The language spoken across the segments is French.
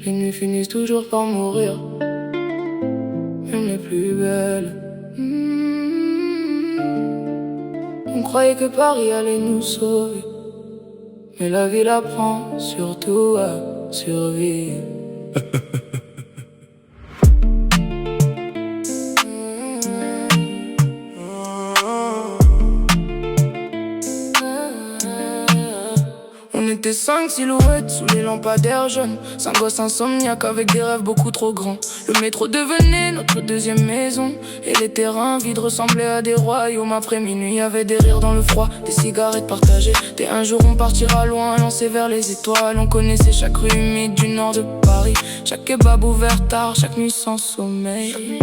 Les nuits finissent toujours par mourir, même les plus belles. On croyait que Paris allait nous sauver, mais la ville apprend surtout à survivre. On était 5 silhouettes sous les lampadaires jaunes, 5 gosses insomniaques avec des rêves beaucoup trop grands. Le métro devenait notre deuxième maison, et les terrains vides ressemblaient à des royaumes. Après minuit, y avait des rires dans le froid, des cigarettes partagées. Dès un jour on partira loin, lancé vers les étoiles. On connaissait chaque rue humide du nord de Paris, chaque kebab ouvert tard, chaque nuit sans sommeil.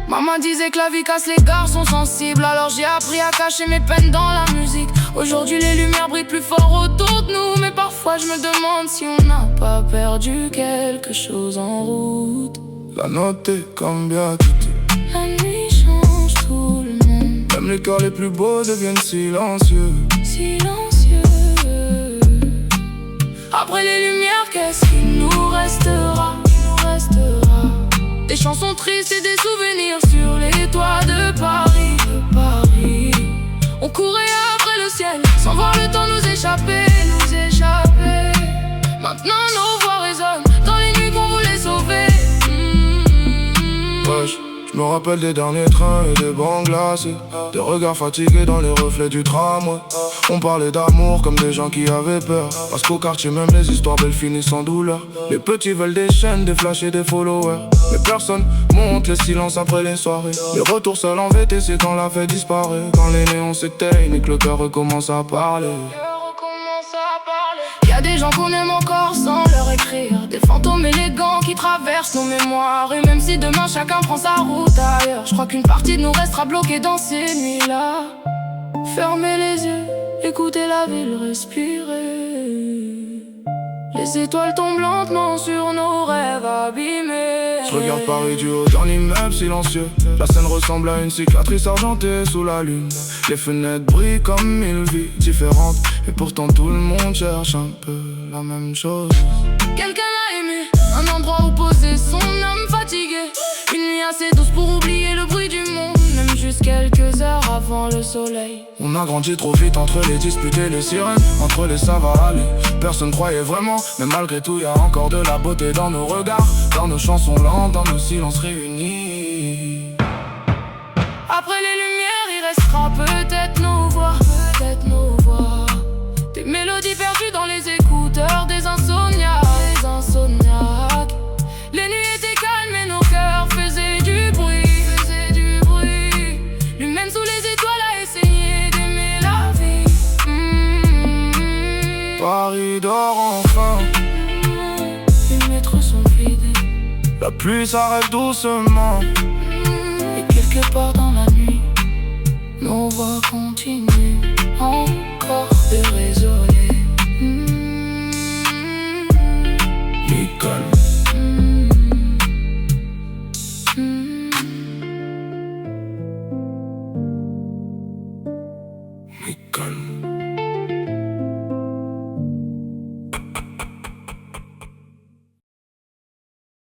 Maman disait que la vie casse les garçons sensibles, alors j'ai appris à cacher mes peines dans la musique. Aujourd'hui les lumières brillent plus fort autour de nous, mais parfois je me demande si on n'a pas perdu quelque chose en route. La note est comme Beatitude, La nuit change tout le monde, même les cœurs les plus beaux deviennent silencieux. silencieux. Après les lumières, qu'est-ce qu'il nous restera? Des chansons tristes et des souvenirs sur les toits de Paris, On courait après le ciel, sans voir le temps nous échapper, Maintenant nos voix résonnent dans les nuits qu'on voulait sauver. Wesh, je me rappelle des derniers trains et des bancs glacés, des regards fatigués dans les reflets du tramway. On parlait d'amour comme des gens qui avaient peur, parce qu'au quartier même les histoires belles finissent en douleur. Les petits veulent des chaînes, des flashs et des followers, mais personne monte les silences après les soirées. Les retours seuls en VTC quand la fête disparaît, quand les néons s'éteignent et que le cœur recommence à parler. Y'a des gens qu'on aime encore sans leur écrire, des fantômes élégants qui traversent nos mémoires. Et même si demain chacun prend sa route ailleurs, je crois qu'une partie de nous restera bloquée dans ces nuits-là. Fermez les yeux, écoutez la ville respirer. Les étoiles tombent lentement sur nos rêves abîmés. Je regarde Paris du haut dans l'immeuble silencieux. La scène ressemble à une cicatrice argentée sous la lune. Les fenêtres brillent comme mille vies différentes, et pourtant tout le monde cherche un peu la même chose. Quelqu'un a aimé, un endroit où poser son âme fatiguée. Une nuit assez douce pour oublier le bruit du monde, même juste quelques heures avant le soleil. On a grandi trop vite entre les disputes et les sirènes, entre les ça va aller. Personne croyait vraiment, mais malgré tout y a encore de la beauté dans nos regards, dans nos chansons lentes, dans nos silences réunis. Après les lumières, il restera peut-être nos voix, des mélodies perdues dans les écouteurs des insomniaques, Les nuits étaient calmes et nos cœurs faisaient du bruit, L'humaine sous les étoiles a essayé d'aimer la vie. Paris dort enfin, Les métros sont vides, la pluie s'arrête doucement, et quelque part dans la nuit, nos voix continuent encore de résonner. Nicole. Nicole.